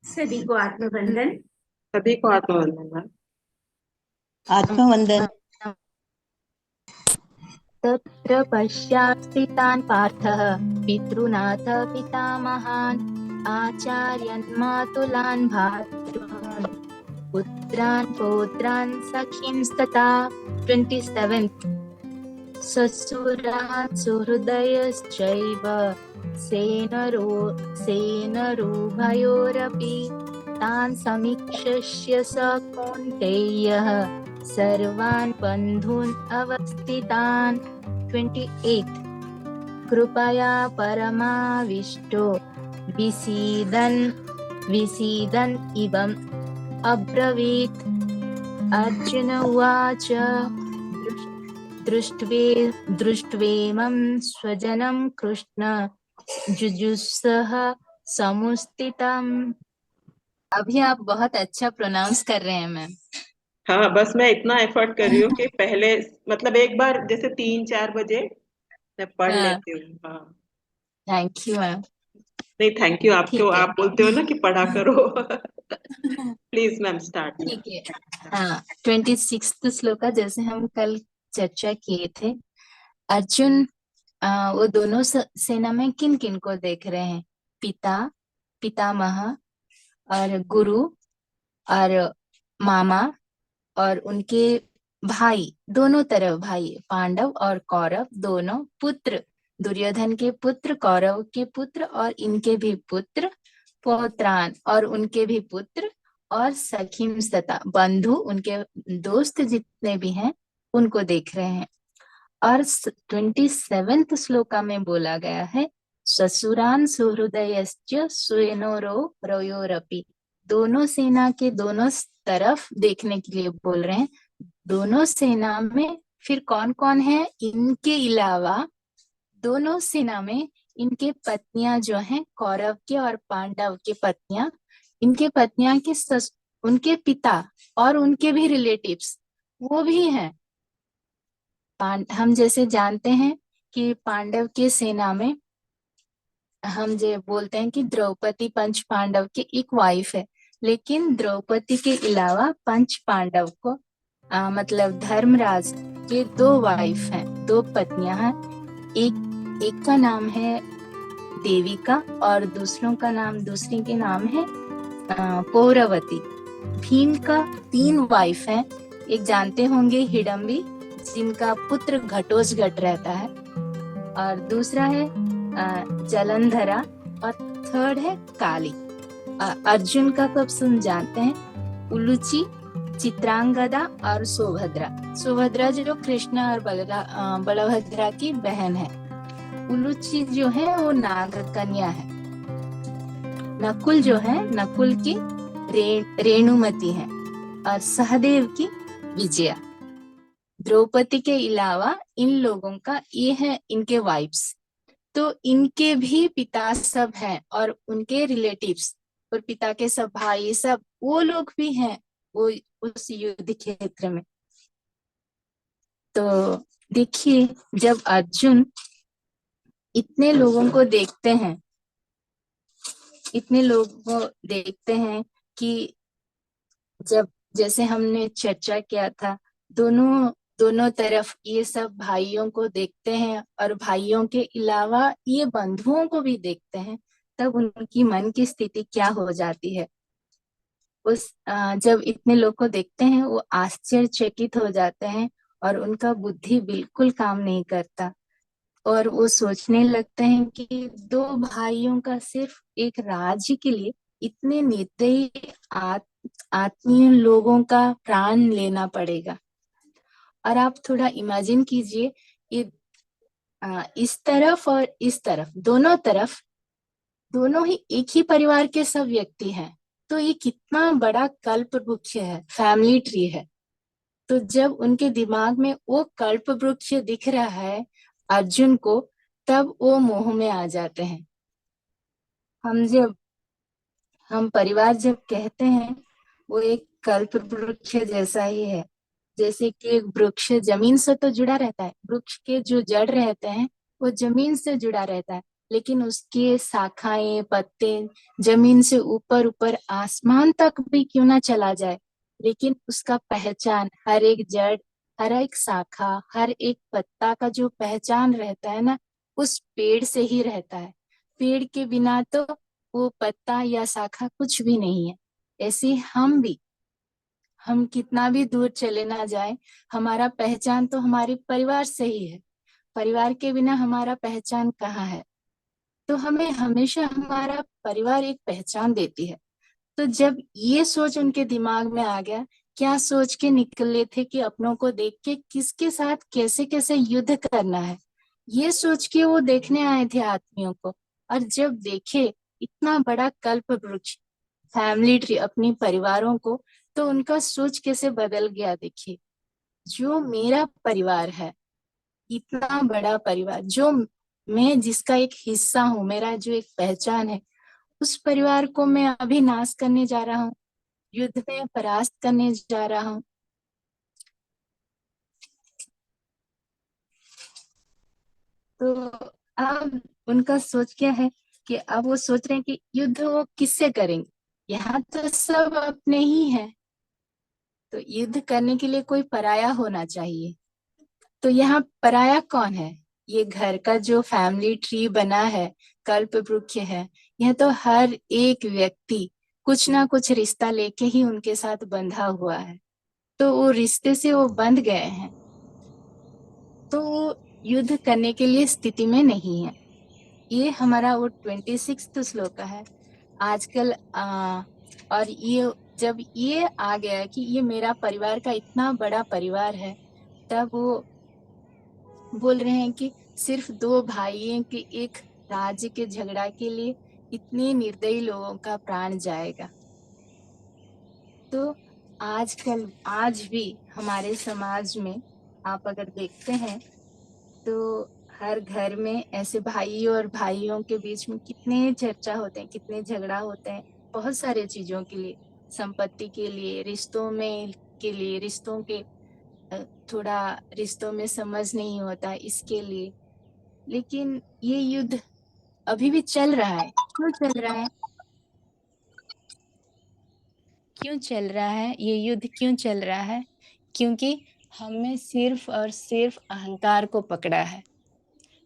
सभी को आत्मबंधन। सभी को आत्मबंधन मैम। आत्मवंदन। तत्र पश्चात्स्थितान् पार्थः पितॄनाथ पितामहान् आचार्यान् मातुलान् भ्रातॄन् पुत्रान् पौत्रान् सखींस्तथा 27 ससुरान् सुहृदयश्चैव सेनरूभयोरपि तान् समीक्ष्य स कौन्तेयः सर्वान् बन्धून् अवस्थितान् 28 कृपया परमाविष्टो विसीदन् इवम् अब्रवीत्। अर्जुन उवाच दृष्ट्वेमं स्वजनं कृष्ण जुजुत्सः समुस्थितम्। अभी आप बहुत अच्छा प्रोनाउंस कर रहे हैं मैम। हाँ, बस मैं इतना एफर्ट कर रही हूँ कि पहले मतलब एक बार जैसे 3-4 बजे मैं पढ़ हाँ, लेती हूँ। हाँ, थैंक यू मैम। नहीं थैंक यू आपको, ठीक है। आप बोलते हो ना कि पढ़ा करो। Please ma'am start. ठीक है। हाँ, 26 श्लोका जैसे हम कल चर्चा किए थे। अर्जुन वो दोनों सेना में किन किन को देख रहे हैं? पिता, पितामह और गुरु और मामा और उनके भाई, दोनों तरफ भाई, पांडव और कौरव दोनों, पुत्र, दुर्योधन के पुत्र, कौरव के पुत्र और इनके भी पुत्र, पौत्रान और उनके भी पुत्र, और सखीम तथा बंधु, उनके दोस्त जितने भी हैं उनको देख रहे हैं। और 27 श्लोका में बोला गया है ससुरान सुहृदयश्च सुएनोरो रयोरपि। दोनों सेना के दोनों तरफ देखने के लिए बोल रहे हैं। दोनों सेना में फिर कौन कौन है? इनके अलावा दोनों सेना में इनके पत्नियां जो हैं, कौरव के और पांडव के पत्नियां, इनके पत्नियां के उनके पिता और उनके भी रिलेटिव्स वो भी हैं। हम जैसे जानते हैं कि पांडव के सेना में हम जो बोलते हैं कि द्रौपदी पंच पांडव की एक वाइफ है, लेकिन द्रौपदी के अलावा पंच पांडव को मतलब धर्मराज के दो वाइफ हैं, दो पत्नियां हैं। एक का नाम है देविका और दूसरी के नाम है पौरवती। भीम का 3 वाइफ हैं। एक जानते होंगे हिडम्बी, जिनका पुत्र घटोत्कच रहता है, और दूसरा है जलंधरा, और थर्ड है काली। अर्जुन का कब सुन जानते हैं? उलूची, चित्रांगदा और सुभद्रा जो कृष्ण और बलभद्रा की बहन है। उलूची जो है वो नाग कन्या है। नकुल जो है, नकुल की रेणुमति है, और सहदेव की विजया। द्रौपदी के अलावा इन लोगों का ये है इनके वाइफ्स। तो इनके भी पिता सब हैं और उनके रिलेटिव्स और पिता के सब भाई सब वो लोग भी हैं वो उस युद्ध क्षेत्र में। तो देखिए, जब अर्जुन इतने लोगों को देखते हैं कि जब जैसे हमने चर्चा किया था, दोनों दोनों तरफ ये सब भाइयों को देखते हैं और भाइयों के अलावा ये बंधुओं को भी देखते हैं, तब उनकी मन की स्थिति क्या हो जाती है? जब इतने लोग को देखते हैं वो आश्चर्यचकित हो जाते हैं और उनका बुद्धि बिल्कुल काम नहीं करता, और वो सोचने लगते हैं कि दो भाइयों का सिर्फ एक राज्य के लिए इतने निर्दयी आत्मीय लोगों का प्राण लेना पड़ेगा। और आप थोड़ा इमेजिन कीजिए, ये इस तरफ और इस तरफ, दोनों तरफ, दोनों ही एक ही परिवार के सब व्यक्ति हैं। तो ये कितना बड़ा कल्प वृक्ष है, फैमिली ट्री है। तो जब उनके दिमाग में वो कल्प वृक्ष दिख रहा है अर्जुन को, तब वो मोह में आ जाते हैं। हम परिवार जब कहते हैं, वो एक कल्प वृक्ष जैसा ही है। जैसे कि एक वृक्ष जमीन से तो जुड़ा रहता है, वृक्ष के जो जड़ रहते हैं वो जमीन से जुड़ा रहता है, लेकिन उसके शाखाएं पत्ते जमीन से ऊपर ऊपर आसमान तक भी क्यों ना चला जाए, लेकिन उसका पहचान हर एक जड़, हर एक शाखा, हर एक पत्ता का जो पहचान रहता है ना, उस पेड़ से ही रहता है। पेड़ के बिना तो वो पत्ता या शाखा कुछ भी नहीं है। ऐसे ही हम भी, हम कितना भी दूर चले ना जाए, हमारा पहचान तो हमारे परिवार से ही है। परिवार के बिना हमारा पहचान कहाँ है। तो हमें हमेशा हमारा परिवार एक पहचान देती है। तो जब ये सोच उनके दिमाग में आ गया, क्या सोच के निकले थे कि अपनों को देख के किसके साथ कैसे कैसे युद्ध करना है, ये सोच के वो देखने आए थे आदमियों को। और जब देखे इतना बड़ा कल्प वृक्ष, फैमिली ट्री, अपनी परिवारों को, तो उनका सोच कैसे बदल गया। देखिए, जो मेरा परिवार है, इतना बड़ा परिवार, जो मैं जिसका एक हिस्सा हूँ, मेरा जो एक पहचान है, उस परिवार को मैं अभी नाश करने जा रहा हूँ, युद्ध में परास्त करने जा रहा हूँ। तो अब उनका सोच क्या है कि अब वो सोच रहे हैं कि युद्ध वो किससे करेंगे, यहाँ तो सब अपने ही हैं। तो युद्ध करने के लिए कोई पराया होना चाहिए। तो यहाँ पराया कौन है? ये घर का जो फैमिली ट्री बना है, कल्प वृक्ष है, यह तो हर एक व्यक्ति कुछ ना कुछ रिश्ता लेके ही उनके साथ बंधा हुआ है। तो वो रिश्ते से वो बंध गए हैं, तो वो युद्ध करने के लिए स्थिति में नहीं है। ये हमारा वो 26th श्लोक है आजकल। और ये जब ये आ गया कि ये मेरा परिवार का इतना बड़ा परिवार है, तब वो बोल रहे हैं कि सिर्फ दो भाइयों के एक राज्य के झगड़ा के लिए इतने निर्दयी लोगों का प्राण जाएगा। तो आजकल आज भी हमारे समाज में आप अगर देखते हैं, तो हर घर में ऐसे भाइयों और भाइयों के बीच में कितने चर्चा होते हैं, कितने झगड़ा होते हैं, बहुत सारे चीजों के लिए, संपत्ति के लिए, रिश्तों में के लिए, रिश्तों के थोड़ा रिश्तों में समझ नहीं होता इसके लिए। लेकिन ये युद्ध अभी भी चल रहा है। क्यों चल रहा है? क्यों चल रहा है ये युद्ध? क्यों चल रहा है? क्योंकि हमने सिर्फ और सिर्फ अहंकार को पकड़ा है।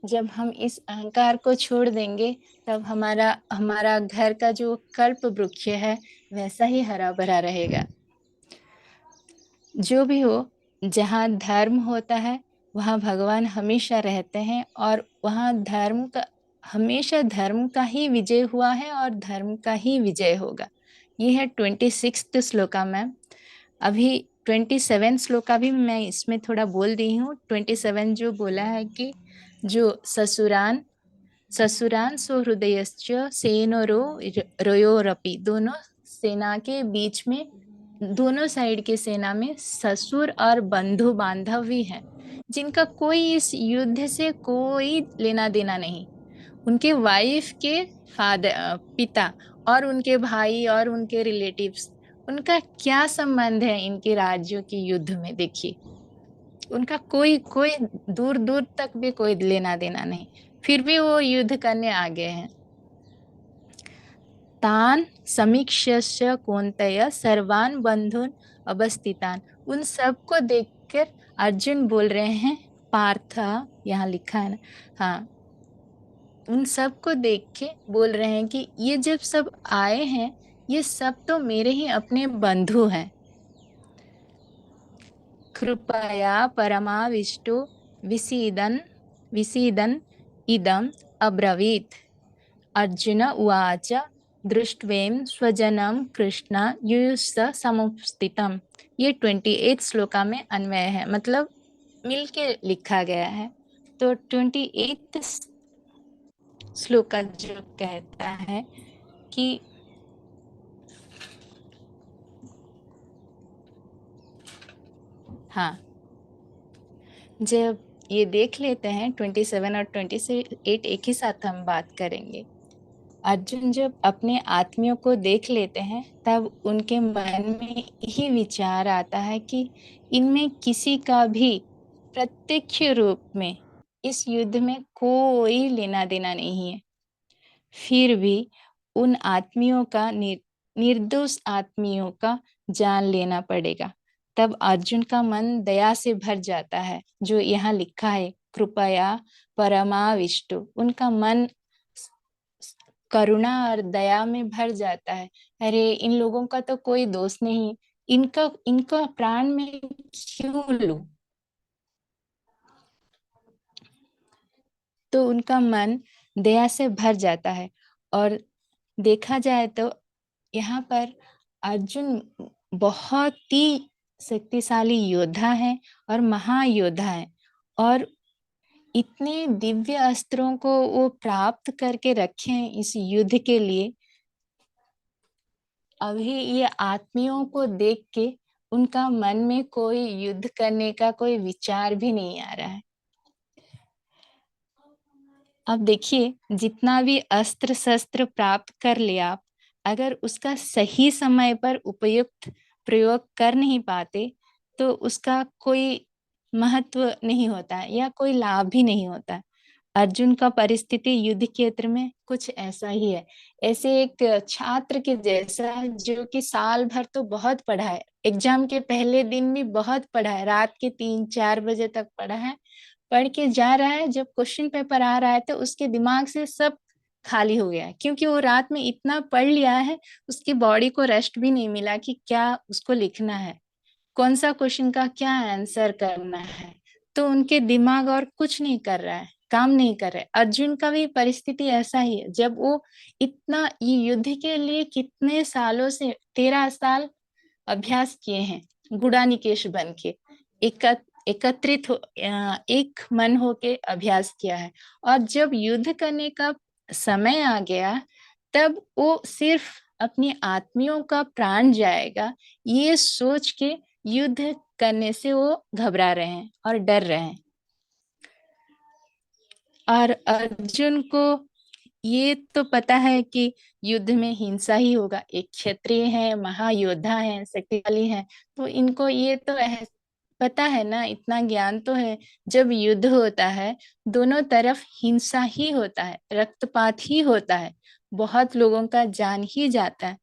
जब हम इस अहंकार को छोड़ देंगे, तब हमारा हमारा घर का जो कल्प वृक्ष है वैसा ही हरा भरा रहेगा। जो भी हो, जहाँ धर्म होता है वहाँ भगवान हमेशा रहते हैं, और वहाँ धर्म का, हमेशा धर्म का ही विजय हुआ है और धर्म का ही विजय होगा। ये है 26th श्लोका मैम। अभी 27 श्लोका भी मैं इसमें थोड़ा बोल दी हूँ। 27 जो बोला है कि जो ससुरान सुहृदयश्च सेनोरो रयोरपि, दोनों सेना के बीच में, दोनों साइड के सेना में ससुर और बंधु बांधव भी हैं, जिनका कोई इस युद्ध से कोई लेना देना नहीं। उनके वाइफ के फादर, पिता, और उनके भाई और उनके रिलेटिव्स, उनका क्या संबंध है इनके राज्यों के युद्ध में? देखिए, उनका कोई कोई दूर दूर तक भी कोई लेना देना नहीं, फिर भी वो युद्ध करने आ गए हैं। तान समीक्ष्य कौन्तेय सर्वान बंधुन अवस्थितान, उन सबको देखकर अर्जुन बोल रहे हैं, पार्थ, यहाँ लिखा है ना, हाँ, उन सबको देख के बोल रहे हैं कि ये जब सब आए हैं, ये सब तो मेरे ही अपने बंधु हैं। कृपया परमाविष्टो विसीदन विसीदन इदम अब्रवीत। अर्जुन उवाच दृष्ट्वेम स्वजनम कृष्ण युयुश्च समुपस्थितम। ये 28 श्लोका में अन्वय है, मतलब मिलके लिखा गया है। तो 28 श्लोका जो कहता है कि हाँ, जब ये देख लेते हैं 27 और 28 एक ही साथ हम बात करेंगे। अर्जुन जब अपने आत्मियों को देख लेते हैं, तब उनके मन में ही विचार आता है कि इनमें किसी का भी प्रत्यक्ष रूप में इस युद्ध में कोई लेना देना नहीं है, फिर भी उन आत्मियों का निर्दोष आत्मियों का जान लेना पड़ेगा। तब अर्जुन का मन दया से भर जाता है, जो यहाँ लिखा है, कृपया परमाविष्टु। उनका मन करुणा और दया में भर जाता है। अरे इन लोगों का तो कोई दोष नहीं, इनका इनका प्राण में क्यों लूं। तो उनका मन दया से भर जाता है। और देखा जाए तो यहाँ पर अर्जुन बहुत ही शक्तिशाली योद्धा है और महायोद्धा है, और इतने दिव्य अस्त्रों को वो प्राप्त करके रखे हैं इस युद्ध के लिए। अभी ये आत्मियों को देख के उनका मन में कोई युद्ध करने का कोई विचार भी नहीं आ रहा है। अब देखिए, जितना भी अस्त्र शस्त्र प्राप्त कर लिया आप, अगर उसका सही समय पर उपयुक्त प्रयोग कर नहीं पाते तो उसका कोई महत्व नहीं होता या कोई लाभ भी नहीं होता। अर्जुन का परिस्थिति युद्ध क्षेत्र में कुछ ऐसा ही है। ऐसे एक छात्र के जैसा, जो कि साल भर तो बहुत पढ़ा है, एग्जाम के पहले दिन भी बहुत पढ़ा है, रात के 3-4 बजे तक पढ़ा है, पढ़ के जा रहा है, जब क्वेश्चन पेपर आ रहा है तो उसके दिमाग से सब खाली हो गया है, क्योंकि वो रात में इतना पढ़ लिया है, उसकी बॉडी को रेस्ट भी नहीं मिला कि क्या उसको लिखना है, कौन सा क्वेश्चन का क्या आंसर करना है। तो उनके दिमाग और कुछ नहीं कर रहा है, काम नहीं कर रहा है। अर्जुन का भी परिस्थिति ऐसा ही है। जब वो इतना ये युद्ध के लिए कितने सालों से 13 साल अभ्यास किए हैं, गुडानिकेश बन के एकत्रित एक मन होके अभ्यास किया है, और जब युद्ध करने का समय आ गया तब वो सिर्फ अपनी आत्मियों का प्राण जाएगा ये सोच के युद्ध करने से वो घबरा रहे हैं और डर रहे हैं। और अर्जुन को ये तो पता है कि युद्ध में हिंसा ही होगा, एक क्षत्रिय है, महायोद्धा है, शक्तिशाली है, तो इनको ये तो पता है ना, इतना ज्ञान तो है। जब युद्ध होता है दोनों तरफ हिंसा ही होता है, रक्तपात ही होता है, बहुत लोगों का जान ही जाता है।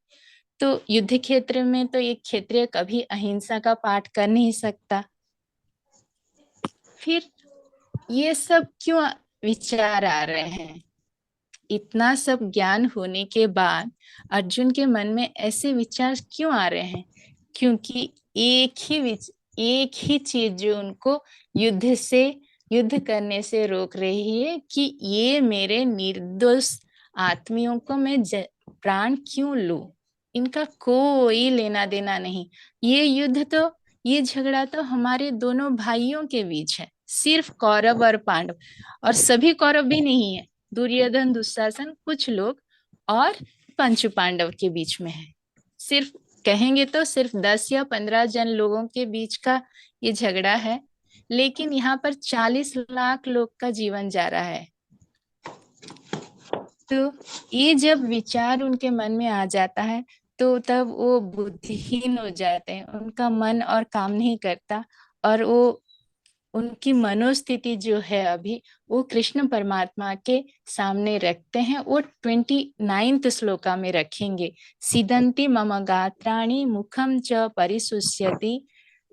तो युद्ध क्षेत्र में तो एक क्षत्रिय कभी अहिंसा का पाठ कर नहीं सकता। फिर ये सब क्यों विचार आ रहे हैं? इतना सब ज्ञान होने के बाद अर्जुन के मन में ऐसे विचार क्यों आ रहे हैं? क्योंकि एक ही चीज जो उनको युद्ध करने से रोक रही है कि ये मेरे निर्दोष आत्मियों को मैं प्राण क्यों लूं। इनका कोई लेना देना नहीं। ये झगड़ा तो हमारे दोनों भाइयों के बीच है, सिर्फ कौरव और पांडव, और सभी कौरव भी नहीं है, दुर्योधन, दुशासन, कुछ लोग और पंच पांडव के बीच में है। सिर्फ कहेंगे तो सिर्फ 10 या 15 जन लोगों के बीच का ये झगड़ा है, लेकिन यहाँ पर 40 लाख लोग का जीवन जा रहा है। तो ये जब विचार उनके मन में आ जाता है तो तब वो बुद्धिहीन हो जाते हैं, उनका मन और काम नहीं करता, और वो उनकी मनोस्थिति जो है अभी वो कृष्ण परमात्मा के सामने रखते हैं। वो 29th श्लोका में रखेंगे, सीदंती मम गात्राणि मुखम च परिशुष्यति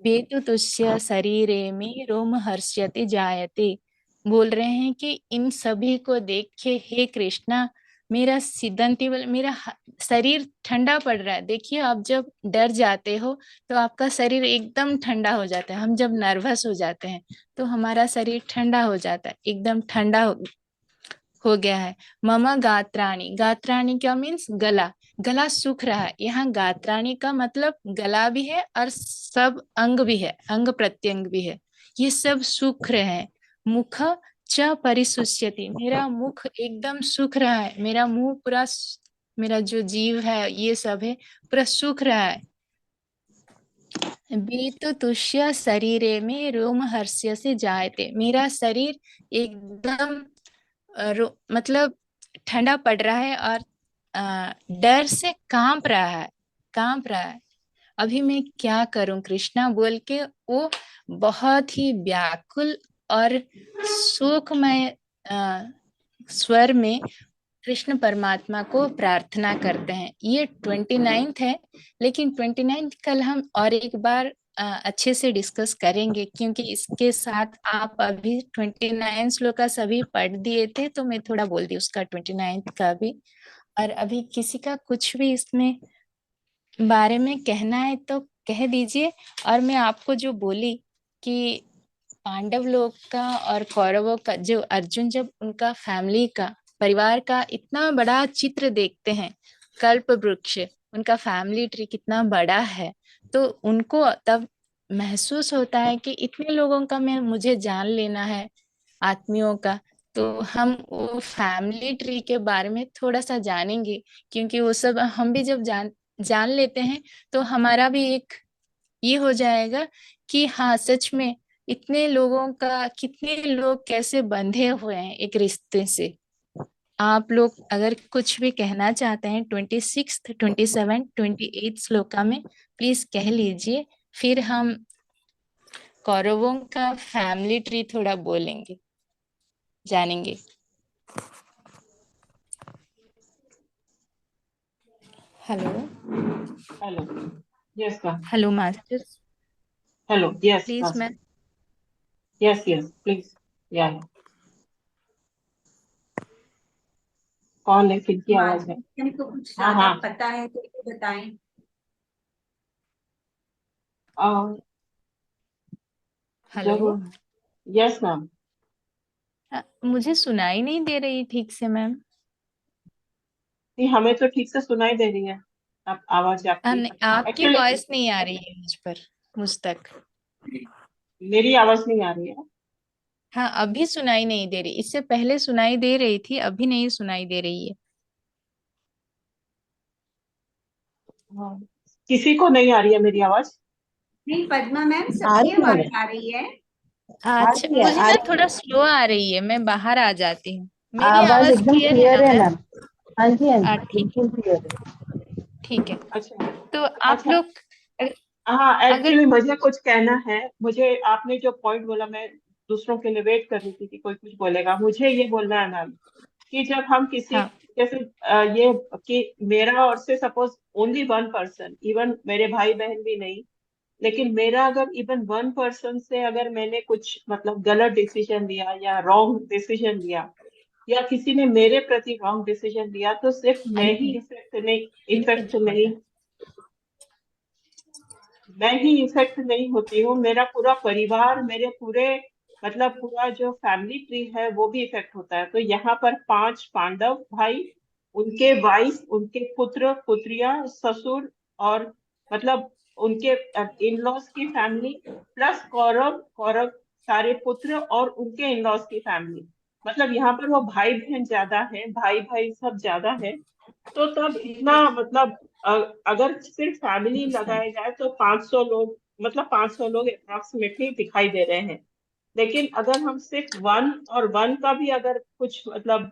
वेतुतुस्य शरीरे में रोम हर्ष्यति जायते। बोल रहे हैं कि इन सभी को देख के हे कृष्णा, मेरा सिदंती मेरा शरीर ठंडा पड़ रहा है। देखिए, आप जब डर जाते हो तो आपका शरीर एकदम ठंडा हो जाता है, हम जब नर्वस हो जाते हैं तो हमारा शरीर ठंडा हो जाता है, एकदम ठंडा हो गया है। मम गात्राणी, गात्राणी क्या मीन्स गला, गला सूख रहा है। यहाँ गात्राणी का मतलब गला भी है और सब अंग भी है, अंग प्रत्यंग भी है, ये सब सूख रहे हैं। मुख च परिशुष्यति, मेरा मुख एकदम सूख रहा है, मेरा मुंह पूरा, मेरा जो जीव है ये सब है पूरा सूख रहा है। तुष्य शरीरे में रोम हर्ष्य से जायते, मेरा शरीर एकदम मतलब ठंडा पड़ रहा है और डर से कांप रहा है। अभी मैं क्या करूं कृष्णा, बोल के वो बहुत ही व्याकुल और शोकमय स्वर में कृष्ण परमात्मा को प्रार्थना करते हैं। ये 29th है, लेकिन 29th कल हम और एक बार अच्छे से डिस्कस करेंगे, क्योंकि इसके साथ आप अभी 29 श्लोक का सभी पढ़ दिए थे, तो मैं थोड़ा बोल दी उसका 29th का भी। और अभी किसी का कुछ भी इसमें बारे में कहना है तो कह दीजिए। और मैं आपको जो बोली कि पांडव लोग का और कौरवों का, जो अर्जुन जब उनका फैमिली का, परिवार का इतना बड़ा चित्र देखते हैं, कल्प वृक्ष, उनका फैमिली ट्री कितना बड़ा है, तो उनको तब महसूस होता है कि इतने लोगों का मुझे जान लेना है, आत्मियों का। तो हम वो फैमिली ट्री के बारे में थोड़ा सा जानेंगे, क्योंकि वो सब हम भी जब जान जान लेते हैं, तो हमारा भी एक ये हो जाएगा कि हाँ, सच में इतने लोगों का, कितने लोग कैसे बंधे हुए हैं एक रिश्ते से। आप लोग अगर कुछ भी कहना चाहते हैं 26, 27, 28 श्लोका में, प्लीज कह लीजिए। फिर हम कौरवों का फैमिली ट्री थोड़ा बोलेंगे, जानेंगे। Hello. Hello, yes ma'am. Hello master. Hello, yes please master. Ma'am. Yes yes please. या कौन है, किनकी आवाज है? मार्जिन को कुछ हाँ ज्यादा हाँ। पता है तो बताएं। हेलो। जरूर। Yes ma'am. मुझे सुनाई नहीं दे रही ठीक से मैम। नहीं, हमें तो ठीक से सुनाई दे रही है। आप आवाज आपकी। आपकी एक्चुअली वॉइस नहीं आ रही है मुझ तक। मेरी आवाज नहीं आ रही है। हाँ, अभी सुनाई नहीं दे रही, इससे पहले सुनाई दे रही थी, अभी नहीं सुनाई दे रही है। हाँ। किसी को नहीं आ रही है मेरी आवाज? नहीं पद्मा मैम, आ सबकी रही है आवाज हमें। आ रही है। आ अच्छा, रही है मुझे आ ना रही थोड़ा है। स्लो आ रही है, मैं बाहर आ जाती हूँ। मेरी आवाज आवाज एकदम क्लियर है क्लियर ना है मैम? मैम। हाँ जी हाँ जी, ठीक है। बिल्कुल क्लियर है। ठीक है। अच्छा। तो आप अच्छा। लोग हाँ, अगर एक्चुअली मुझे कुछ कहना है। मुझे आपने जो पॉइंट बोला, मैं दूसरों के लिए वेट कर रही थी कि कोई कुछ बोलेगा। मुझे ये बोलना है मैम कि जब हम किसी, हाँ। जैसे ये कि मेरा और से suppose only one person, even मेरे भाई बहन भी नहीं, लेकिन मेरा अगर इवन वन पर्सन से अगर मैंने कुछ मतलब गलत डिसीजन लिया या रॉन्ग डिसीजन लिया, या किसी ने मेरे प्रति रॉन्ग डिसीजन लिया, तो सिर्फ मैं ही इफेक्ट नहीं होती हूँ, मेरा पूरा परिवार, मेरे पूरे मतलब पूरा जो फैमिली ट्री है वो भी इफेक्ट होता है। तो यहाँ पर 5 पांडव भाई, उनके वाइफ, उनके पुत्र पुत्रियां, ससुर, और मतलब उनके इन लॉज की फैमिली, प्लस कौरव कौरव सारे पुत्र और उनके इन लॉज की फैमिली। मतलब यहाँ पर वो भाई बहन ज्यादा है, भाई भाई सब ज्यादा है। तो तब इतना मतलब अगर सिर्फ फैमिली लगाया जाए तो 500 लोग, मतलब 500 लोग अप्रोक्सीमेटली दिखाई दे रहे हैं। लेकिन अगर हम सिर्फ वन और वन का भी अगर कुछ मतलब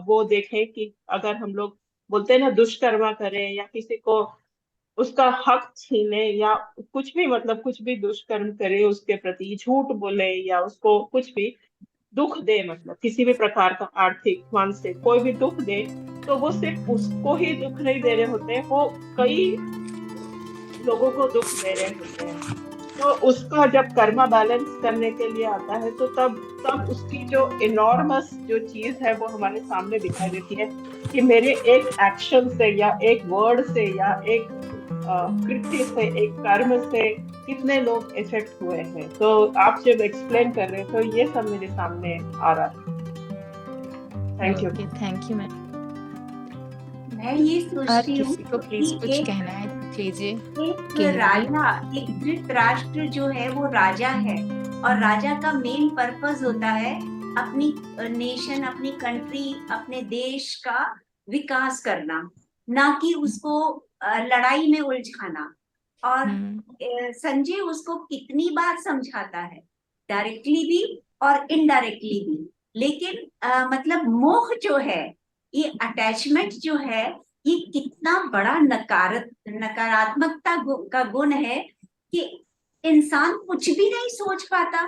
वो देखें कि अगर हम लोग बोलते हैं ना दुष्कर्मा करें, या किसी को उसका हक छीने, या कुछ भी मतलब कुछ भी दुष्कर्म करे, उसके प्रति झूठ बोले, या उसको कुछ भी दुख दे, मतलब किसी भी प्रकार का आर्थिक मानसिक कोई भी दुख दे, तो वो सिर्फ उसको ही दुख नहीं दे रहे होते हैं, वो कई लोगों को दुख दे रहे होते हैं। तो उसका जब कर्मा बैलेंस करने के लिए आता है, तो तब तब उसकी जो इनॉर्मस जो चीज है वो हमारे सामने दिखाई देती है कि मेरे एक एक्शन से, या एक वर्ड से, या एक कृत्य से, एक कर्म से कितने लोग इफेक्ट हुए हैं। तो आप जब एक्सप्लेन कर रहे हो तो ये सब मेरे सामने आ रहा है। Thank you. Okay, thank you ma'am. मैं ये और सोचती हूँ किसी को प्लीज कि कुछ एक कहना है तो कीजिए, एक कहिए। राजा, एक धृतराष्ट्र जो है वो राजा है। और राजा का मेन पर्पस होता है अपनी नेशन, अपनी कंट्री, अपने देश का विकास करना, ना कि उसको लड़ाई में उलझाना। और हम्म। संजय उसको कितनी बार समझाता है, डायरेक्टली भी और इनडायरेक्टली भी। लेकिन मतलब मोह जो है, ये अटैचमेंट जो है, ये कितना बड़ा नकारात्मकता का गुण है कि इंसान कुछ भी नहीं सोच पाता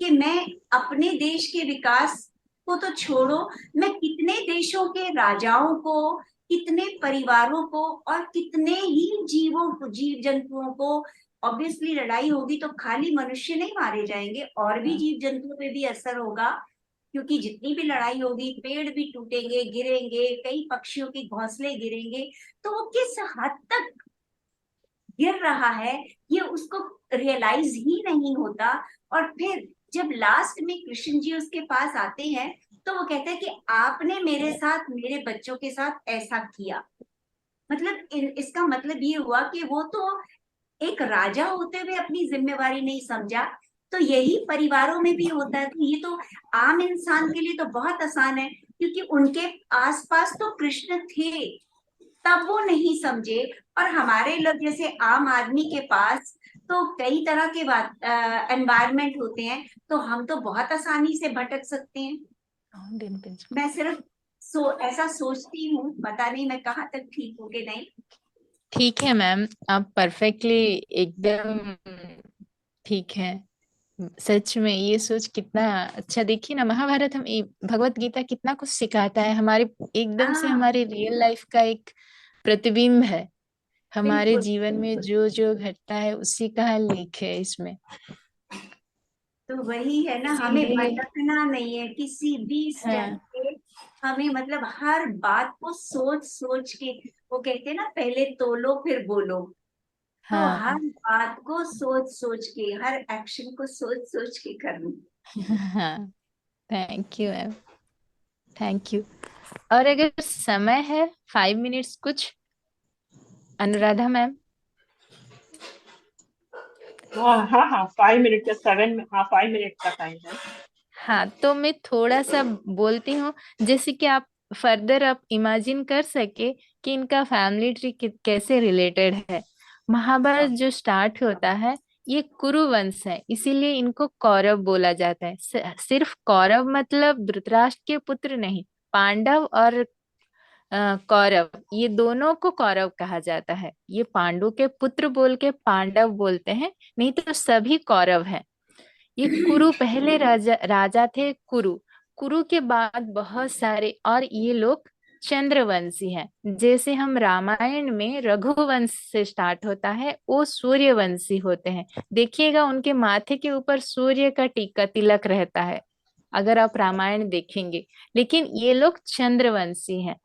कि मैं अपने देश के विकास को तो छोड़ो, मैं कितने देशों के राजाओं को, कितने परिवारों को और कितने ही जीव जंतुओं को, ऑब्वियसली लड़ाई होगी तो खाली मनुष्य नहीं मारे जाएंगे, और भी जीव जंतुओं पे भी असर होगा, क्योंकि जितनी भी लड़ाई होगी पेड़ भी टूटेंगे, गिरेंगे, कई पक्षियों के घोंसले गिरेंगे, तो वो किस हद तक गिर रहा है ये उसको रियलाइज ही नहीं होता। और फिर जब लास्ट में कृष्ण जी उसके पास आते हैं तो वो कहते हैं कि आपने मेरे साथ, मेरे बच्चों के साथ ऐसा किया। मतलब इसका मतलब ये हुआ कि वो तो एक राजा होते हुए अपनी जिम्मेवारी नहीं समझा। तो यही परिवारों में भी होता है। तो ये तो आम इंसान के लिए तो बहुत आसान है, क्योंकि उनके आसपास तो कृष्ण थे, तब वो नहीं समझे। और हमारे लोग जैसे आम आदमी के पास तो कई तरह के एनवायरमेंट होते हैं, तो हम तो बहुत आसानी से भटक सकते हैं। मैं सिर्फ ऐसा सोचती हूँ, पता नहीं मैं कहाँ तक ठीक हूँ कि नहीं। ठीक है मैम, आप परफेक्टली एकदम ठीक है। सच में ये सोच कितना अच्छा, देखिए ना महाभारत हम भगवत गीता कितना कुछ सिखाता है हमारे, एकदम से हाँ, हमारे रियल लाइफ का एक प्रतिबिंब है। हमारे बिल्कुल जीवन में बिल्कुल। जो जो घटता है उसी का लेख है इसमें। तो वही है ना, हमें इसीलिए भटकना नहीं है किसी भी स्टेप हाँ पे। हमें मतलब हर बात को सोच सोच के, वो कहते हैं ना, पहले तोलो फिर बोलो। तो हर हाँ बात को सोच सोच के, हर एक्शन को सोच सोच के करना। हाँ। Thank you ma'am, thank you. और अगर समय है 5 मिनट्स कुछ, अनुराधा मैम। हाँ हाँ हाँ, 5 मिनट का 5 मिनट का टाइम है। हाँ तो मैं थोड़ा सा बोलती हूँ, जैसे कि आप फर्दर आप इमेजिन कर सके कि इनका फैमिली ट्री कैसे रिलेटेड है। महाभारत हाँ जो स्टार्ट होता है ये कुरु वंश है, इसीलिए इनको कौरव बोला जाता है। सिर्फ कौरव मतलब धृतराष्ट्र के पुत्र नहीं, पांडव और कौरव, ये दोनों को कौरव कहा जाता है। ये पांडु के पुत्र बोल के पांडव बोलते हैं, नहीं तो सभी कौरव हैं। ये कुरु पहले राजा राजा थे कुरु। कुरु के बाद बहुत सारे और ये लोग चंद्रवंशी हैं। जैसे हम रामायण में रघुवंश से स्टार्ट होता है, वो सूर्यवंशी होते हैं। देखिएगा उनके माथे के ऊपर सूर्य का टीका तिलक रहता है, अगर आप रामायण देखेंगे। लेकिन ये लोग चंद्रवंशी हैं।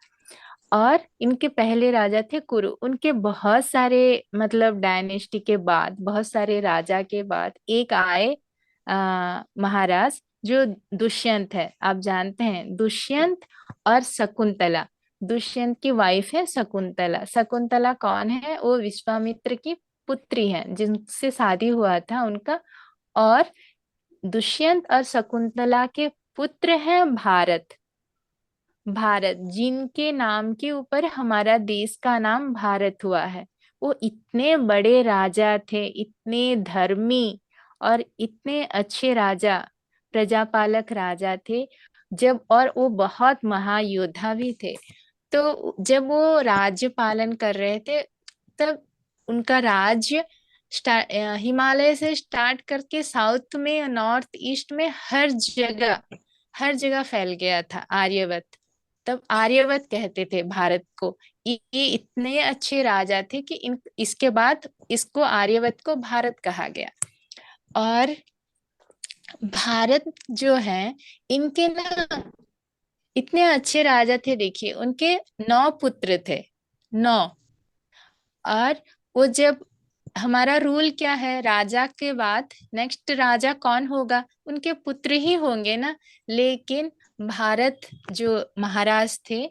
और इनके पहले राजा थे कुरु। उनके बहुत सारे मतलब डायनेस्टी के बाद, बहुत सारे राजा के बाद एक आए महाराज, जो दुष्यंत है। आप जानते हैं दुष्यंत और शकुंतला। दुष्यंत की वाइफ है शकुंतला। शकुंतला कौन है? वो विश्वामित्र की पुत्री है, जिनसे शादी हुआ था उनका। और दुष्यंत और शकुंतला के पुत्र हैं भारत। भारत जिनके नाम के ऊपर हमारा देश का नाम भारत हुआ है। वो इतने बड़े राजा थे, इतने धर्मी और इतने अच्छे राजा, प्रजापालक राजा थे। जब और वो बहुत महायोद्धा भी थे। तो जब वो राज्य पालन कर रहे थे, तब उनका राज्य हिमालय से स्टार्ट करके साउथ में, नॉर्थ ईस्ट में, हर जगह फैल गया था आर्यवत। तब आर्यवत कहते थे भारत को। ये इतने अच्छे राजा थे कि इसके बाद इसको, आर्यवत को भारत कहा गया। और भारत जो है, इनके ना इतने अच्छे राजा थे। देखिए उनके 9 पुत्र थे, 9। और वो जब, हमारा रूल क्या है, राजा के बाद नेक्स्ट राजा कौन होगा? उनके पुत्र ही होंगे ना। लेकिन भारत जो महाराज थे,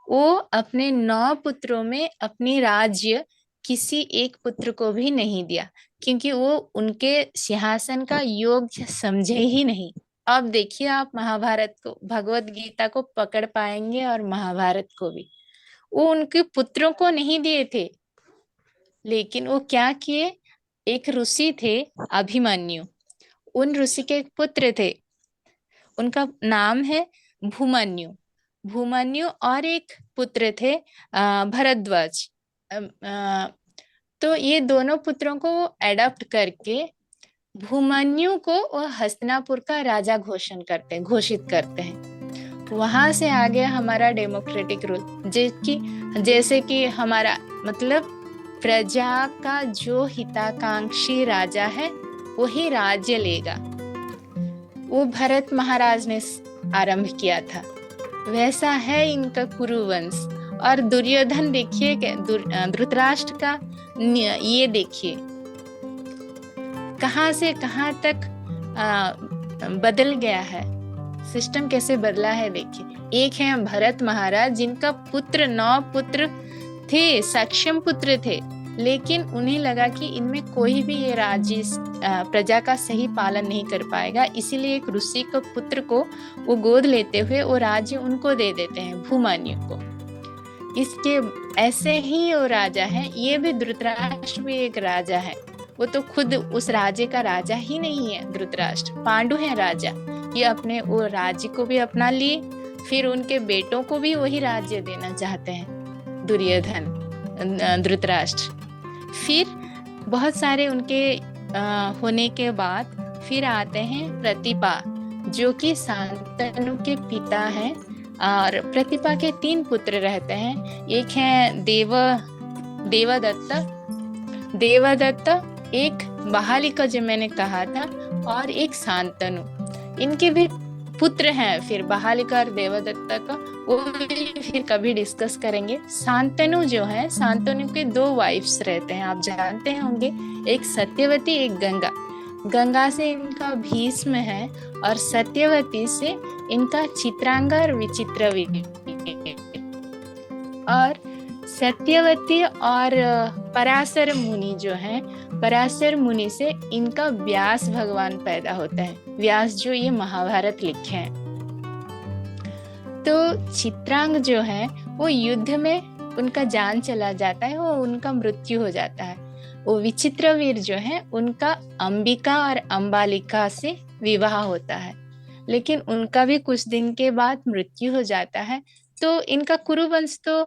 वो अपने 9 पुत्रों में अपनी राज्य किसी एक पुत्र को भी नहीं दिया, क्योंकि वो उनके सिंहासन का योग्य समझे ही नहीं। अब देखिए आप महाभारत को, भगवत गीता को पकड़ पाएंगे और महाभारत को भी। वो उनके पुत्रों को नहीं दिए थे, लेकिन वो क्या किए? एक ऋषि थे अभिमन्यु, उन ऋषि के एक पुत्र थे, उनका नाम है भूमन्यु। भूमन्यु और एक पुत्र थे भरद्वाज। तो ये दोनों पुत्रों को एडॉप्ट करके भूमन्यु को वो हस्तिनापुर का राजा घोषित करते हैं। वहां से आ गया हमारा डेमोक्रेटिक रूल, जैसे कि हमारा मतलब प्रजा का जो हिताकांक्षी राजा है वही राज्य लेगा। वो भरत महाराज ने आरंभ किया था। वैसा है इनका कुरुवंश। और दुर्योधन देखिए, धृतराष्ट्र का ये देखिए कहां से कहां तक बदल गया है, सिस्टम कैसे बदला है। देखिए, एक है भरत महाराज जिनका पुत्र 9 पुत्र थे, सक्षम पुत्र थे, लेकिन उन्हें लगा कि इनमें कोई भी ये राज्य प्रजा का सही पालन नहीं कर पाएगा, इसीलिए एक ऋषि के पुत्र को वो गोद लेते हुए वो राज्य उनको दे देते हैं, भूमान्यु को। इसके ऐसे ही वो राजा है, ये भी धृतराष्ट्र भी एक राजा है। वो तो खुद उस राज्य का राजा ही नहीं है धृतराष्ट्र, पांडु है राजा। ये अपने वो राज्य को भी अपना लिए, फिर उनके बेटों को भी वही राज्य देना चाहते हैं दुर्योधन, धृतराष्ट्र। फिर बहुत सारे उनके होने के बाद फिर आते हैं प्रतिपा, जो कि शांतनु के पिता हैं। और प्रतिपा के 3 पुत्र रहते हैं। एक है देवदत्त, एक बहालिका जो मैंने कहा था, और एक शांतनु। इनके भी पुत्र हैं फिर बहालिका और देवदत्त का, वो भी फिर कभी डिस्कस करेंगे। शांतनु जो है, शांतनु के 2 वाइफ्स रहते हैं, आप जानते होंगे, एक सत्यवती एक गंगा। गंगा से इनका भीष्म है और सत्यवती से इनका चित्रांगा और विचित्रवीर्य। और सत्यवती और पराशर मुनि जो है, पराशर मुनि से इनका व्यास भगवान पैदा होता है। व्यास जो ये महाभारत लिखे हैं। तो चित्रांग जो है वो युद्ध में उनका जान चला जाता है, वो उनका मृत्यु हो जाता है। वो विचित्रवीर जो है उनका अंबिका और अंबालिका से विवाह होता है, लेकिन उनका भी कुछ दिन के बाद मृत्यु हो जाता है। तो इनका कुरुवंश तो